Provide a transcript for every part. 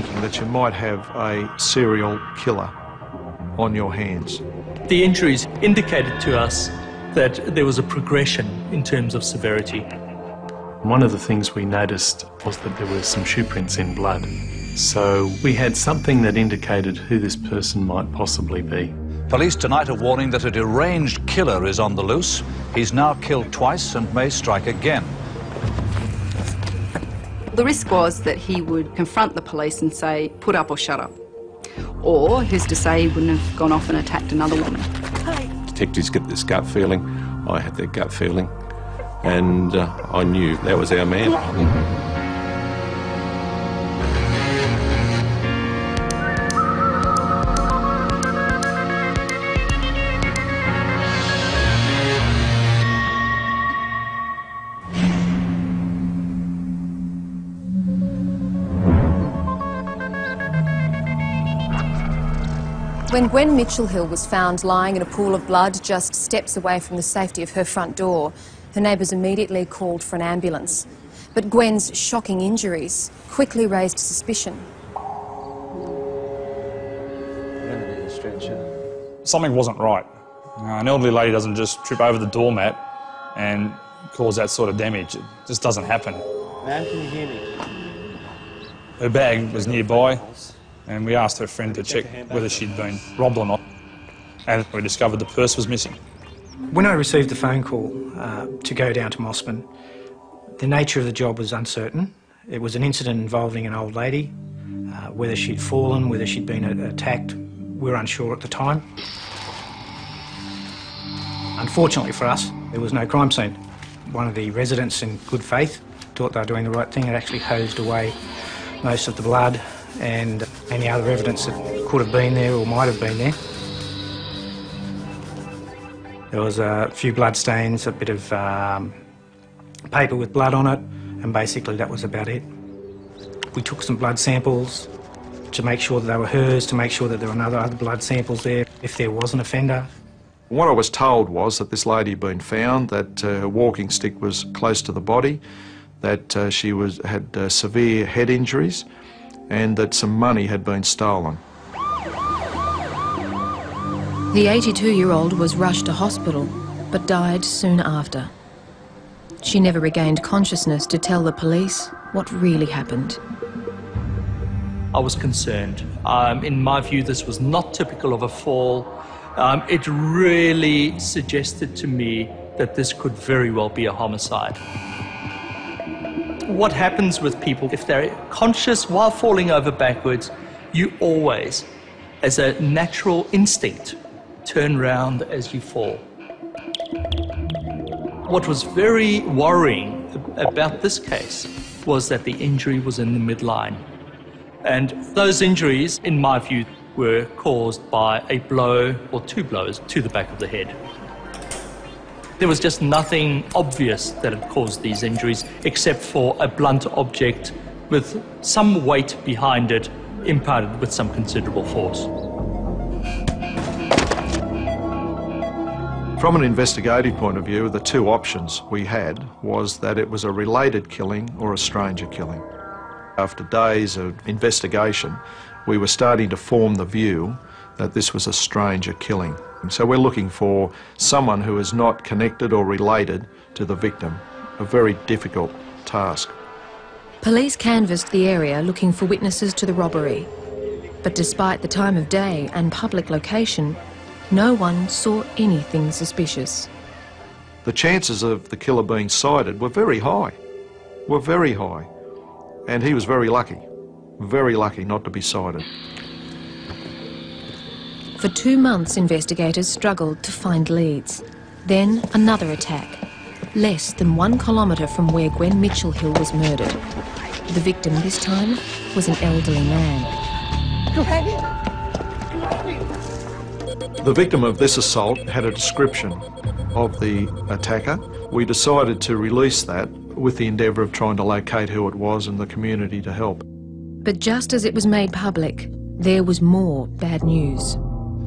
thinking that you might have a serial killer on your hands. The injuries indicated to us that there was a progression in terms of severity. One of the things we noticed was that there were some shoe prints in blood. So we had something that indicated who this person might possibly be. Police tonight are warning that a deranged killer is on the loose. He's now killed twice and may strike again. The risk was that he would confront the police and say, put up or shut up. Or, who's to say he wouldn't have gone off and attacked another woman. Detectives get this gut feeling. I had that gut feeling. And I knew that was our man. When Gwen Mitchell-Hill was found lying in a pool of blood just steps away from the safety of her front door, her neighbours immediately called for an ambulance. But Gwen's shocking injuries quickly raised suspicion. Something wasn't right. An elderly lady doesn't just trip over the doormat and cause that sort of damage. It just doesn't happen. Ma'am, can you hear me? Her bag was nearby, and we asked her friend to check whether she'd been robbed or not, and we discovered the purse was missing. When I received the phone call to go down to Mossman, the nature of the job was uncertain. It was an incident involving an old lady. Whether she'd fallen, whether she'd been attacked, we were unsure at the time. Unfortunately for us, there was no crime scene. One of the residents, in good faith, thought they were doing the right thing and actually hosed away most of the blood and any other evidence that could have been there or might have been there. There was a few blood stains, a bit of paper with blood on it, and basically that was about it. We took some blood samples to make sure that they were hers, to make sure that there were no other blood samples there if there was an offender. What I was told was that this lady had been found, that her walking stick was close to the body, that she had severe head injuries, and that some money had been stolen. The 82-year-old was rushed to hospital, but died soon after. She never regained consciousness to tell the police what really happened. I was concerned. In my view, this was not typical of a fall. It really suggested to me that this could very well be a homicide. What happens with people, if they're conscious while falling over backwards, you always, as a natural instinct, turn round as you fall. What was very worrying about this case was that the injury was in the midline. And those injuries, in my view, were caused by a blow or two blows to the back of the head. There was just nothing obvious that had caused these injuries except for a blunt object with some weight behind it, imparted with some considerable force. From an investigative point of view, the two options we had was that it was a related killing or a stranger killing. After days of investigation, we were starting to form the view that this was a stranger killing. So we're looking for someone who is not connected or related to the victim, a very difficult task. Police canvassed the area looking for witnesses to the robbery. But despite the time of day and public location, no one saw anything suspicious. The chances of the killer being sighted were very high, and he was very lucky not to be sighted. For 2 months, investigators struggled to find leads. Then another attack, less than 1 kilometre from where Gwen Mitchell-Hill was murdered. The victim this time was an elderly man. The victim of this assault had a description of the attacker. We decided to release that with the endeavour of trying to locate who it was and the community to help. But just as it was made public, there was more bad news.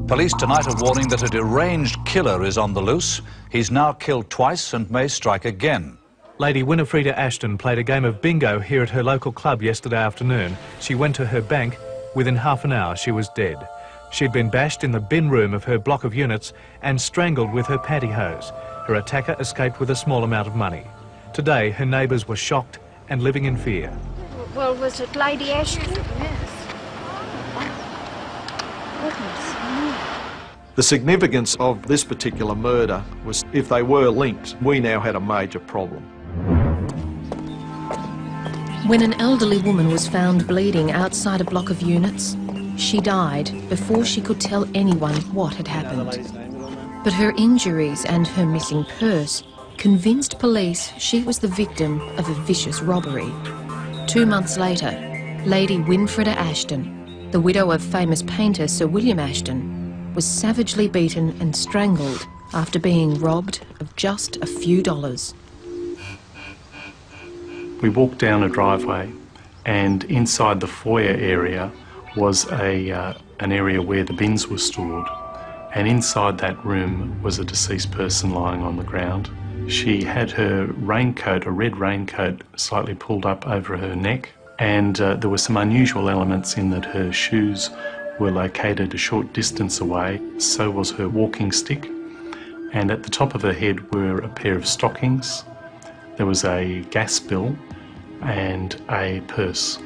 Police tonight are warning that a deranged killer is on the loose. He's now killed twice and may strike again. Lady Winifreda Ashton played a game of bingo here at her local club yesterday afternoon. She went to her bank. Within half an hour, she was dead. She'd been bashed in the bin room of her block of units and strangled with her pantyhose. Her attacker escaped with a small amount of money. Today, her neighbours were shocked and living in fear. Well, was it Lady Ashton? Yes. The significance of this particular murder was if they were linked, we now had a major problem. When an elderly woman was found bleeding outside a block of units, she died before she could tell anyone what had happened. But her injuries and her missing purse convinced police she was the victim of a vicious robbery. 2 months later, Lady Winifreda Ashton, the widow of famous painter Sir William Ashton, was savagely beaten and strangled after being robbed of just a few dollars. We walked down a driveway, and inside the foyer area was an area where the bins were stored. And inside that room was a deceased person lying on the ground. She had her raincoat, a red raincoat, slightly pulled up over her neck, and there were some unusual elements in that her shoes were located a short distance away, so was her walking stick, and at the top of her head were a pair of stockings. There was a gas bill and a purse.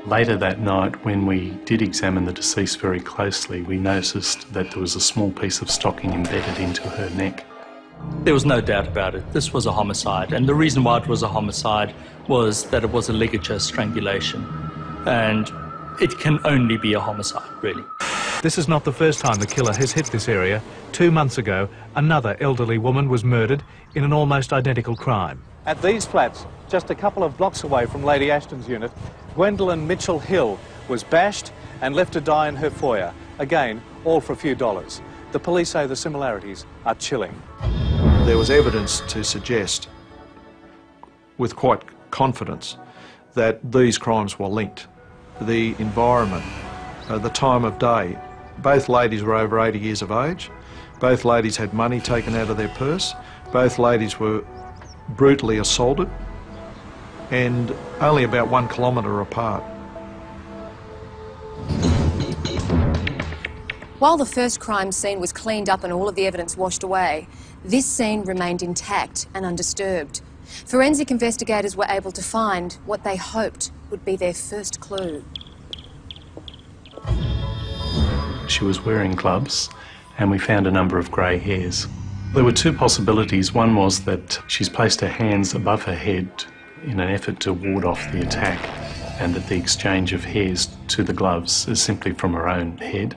Later that night, when we did examine the deceased very closely, we noticed that there was a small piece of stocking embedded into her neck. There was no doubt about it. This was a homicide, and the reason why it was a homicide was that it was a ligature strangulation, and it can only be a homicide, really. This is not the first time the killer has hit this area. 2 months ago, another elderly woman was murdered in an almost identical crime. At these flats, just a couple of blocks away from Lady Ashton's unit, Gwendolyn Mitchell Hill was bashed and left to die in her foyer. Again, all for a few dollars. The police say the similarities are chilling. There was evidence to suggest, with quite confidence, that these crimes were linked. The environment, the time of day. Both ladies were over 80 years of age. Both ladies had money taken out of their purse. Both ladies were brutally assaulted, and only about 1 kilometre apart. While the first crime scene was cleaned up and all of the evidence washed away, this scene remained intact and undisturbed. Forensic investigators were able to find what they hoped would be their first clue. She was wearing gloves, and we found a number of grey hairs. There were two possibilities. One was that she's placed her hands above her head in an effort to ward off the attack, and that the exchange of hairs to the gloves is simply from her own head,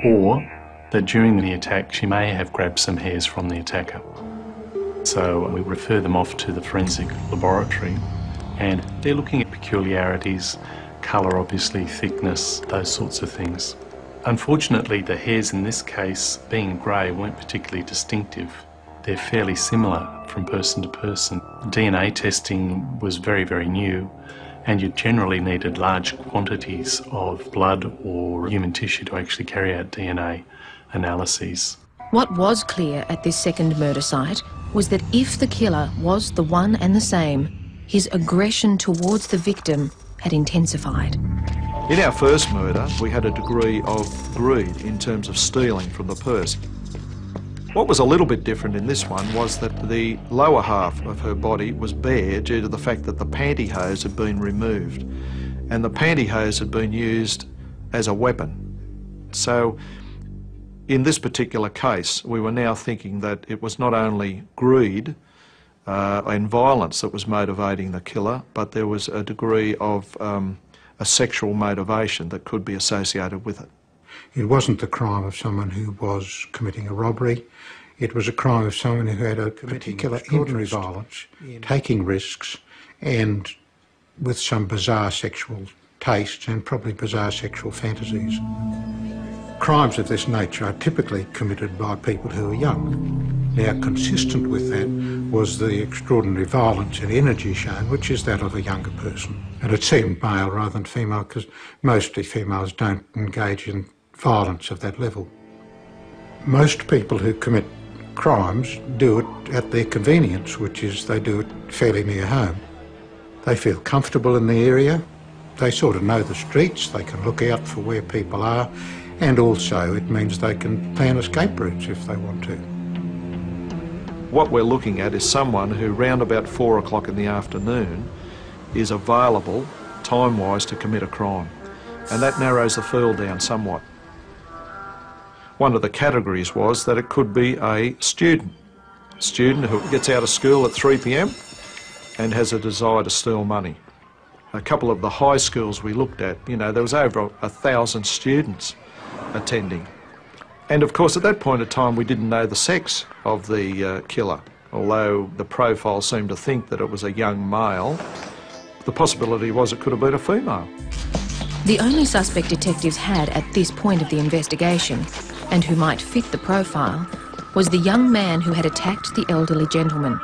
or that during the attack she may have grabbed some hairs from the attacker. So we refer them off to the forensic laboratory, and they're looking at peculiarities, colour obviously, thickness, those sorts of things. Unfortunately, the hairs in this case, being grey, weren't particularly distinctive. They're fairly similar from person to person. DNA testing was very, very new, and you generally needed large quantities of blood or human tissue to actually carry out DNA analyses. What was clear at this second murder site was that if the killer was the one and the same, his aggression towards the victim had intensified. In our first murder, we had a degree of greed in terms of stealing from the purse. What was a little bit different in this one was that the lower half of her body was bare due to the fact that the pantyhose had been removed, and the pantyhose had been used as a weapon. So in this particular case, we were now thinking that it was not only greed and violence that was motivating the killer, but there was a degree of a sexual motivation that could be associated with it. It wasn't the crime of someone who was committing a robbery. It was a crime of someone who had a particular interest, violence, taking risks, and with some bizarre sexual tastes and probably bizarre sexual fantasies. Crimes of this nature are typically committed by people who are young. Now, consistent with that was the extraordinary violence and energy shown, which is that of a younger person. And it seemed male rather than female, because mostly females don't engage in violence of that level. Most people who commit crimes do it at their convenience, which is they do it fairly near home. They feel comfortable in the area, they sort of know the streets, they can look out for where people are, and also it means they can plan escape routes if they want to. What we're looking at is someone who round about 4 o'clock in the afternoon is available time-wise to commit a crime, and that narrows the field down somewhat. One of the categories was that it could be a student who gets out of school at 3 p.m. and has a desire to steal money. A couple of the high schools we looked at, you know, there was over 1,000 students attending. And of course at that point in time we didn't know the sex of the killer, although the profile seemed to think that it was a young male. The possibility was it could have been a female. The only suspect detectives had at this point of the investigation, and who might fit the profile, was the young man who had attacked the elderly gentleman.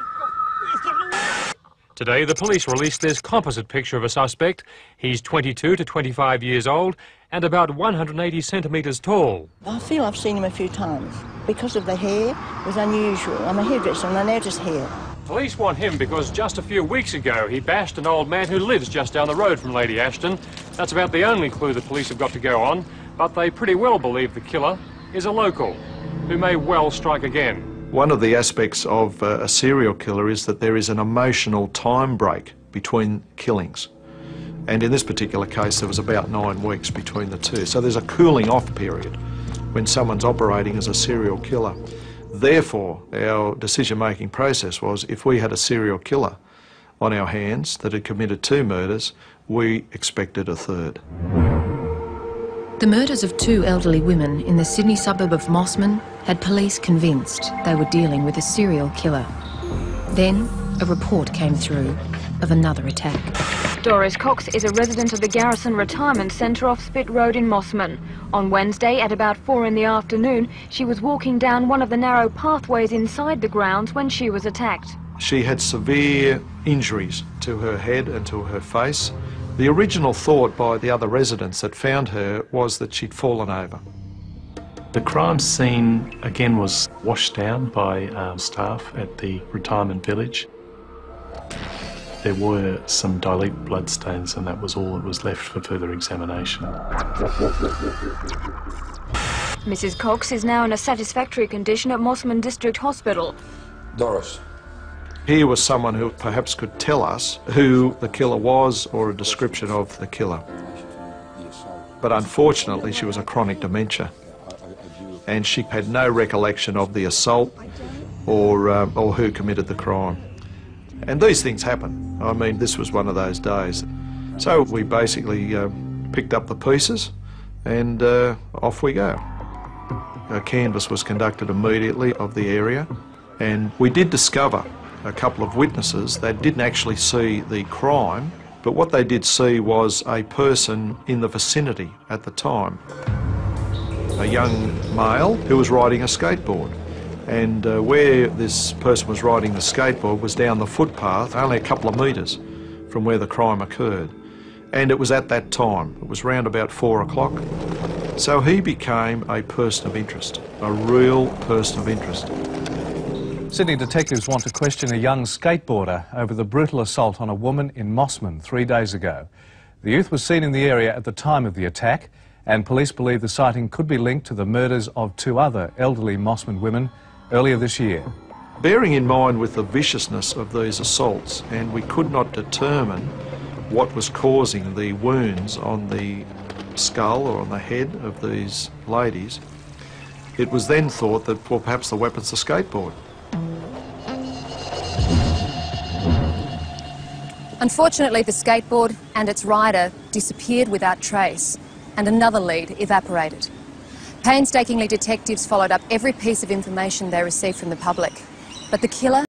Today, the police released this composite picture of a suspect. He's 22 to 25 years old and about 180 centimetres tall. I feel I've seen him a few times. Because of the hair, it was unusual. I'm a hairdresser and I notice hair. Police want him because just a few weeks ago he bashed an old man who lives just down the road from Lady Ashton. That's about the only clue the police have got to go on, but they pretty well believe the killer is a local who may well strike again. One of the aspects of a serial killer is that there is an emotional time break between killings. And in this particular case, there was about 9 weeks between the two. So there's a cooling off period when someone's operating as a serial killer. Therefore, our decision-making process was if we had a serial killer on our hands that had committed 2 murders, we expected a third. The murders of 2 elderly women in the Sydney suburb of Mossman had police convinced they were dealing with a serial killer. Then a report came through of another attack. Doris Cox is a resident of the Garrison Retirement Centre off Spit Road in Mossman. On Wednesday at about 4 in the afternoon, she was walking down one of the narrow pathways inside the grounds when she was attacked. She had severe injuries to her head and to her face. The original thought by the other residents that found her was that she'd fallen over. The crime scene again was washed down by staff at the retirement village. There were some dilute bloodstains and that was all that was left for further examination. Mrs. Cox is now in a satisfactory condition at Mossman District Hospital. Doris. Here was someone who perhaps could tell us who the killer was or a description of the killer. But unfortunately she was a chronic dementia and she had no recollection of the assault or who committed the crime. And these things happen. I mean, this was one of those days. So we basically picked up the pieces and off we go. A canvass was conducted immediately of the area and we did discover a couple of witnesses that didn't actually see the crime, but what they did see was a person in the vicinity at the time. A young male who was riding a skateboard. And where this person was riding the skateboard was down the footpath, only a couple of metres from where the crime occurred. And it was at that time, it was round about 4 o'clock. So he became a person of interest, a real person of interest. Sydney detectives want to question a young skateboarder over the brutal assault on a woman in Mossman 3 days ago. The youth was seen in the area at the time of the attack, and police believe the sighting could be linked to the murders of 2 other elderly Mossman women earlier this year. Bearing in mind with the viciousness of these assaults, and we could not determine what was causing the wounds on the skull or on the head of these ladies, it was then thought that, well, perhaps the weapon's the skateboard. Unfortunately, the skateboard and its rider disappeared without trace, and another lead evaporated. Painstakingly, detectives followed up every piece of information they received from the public, but the killer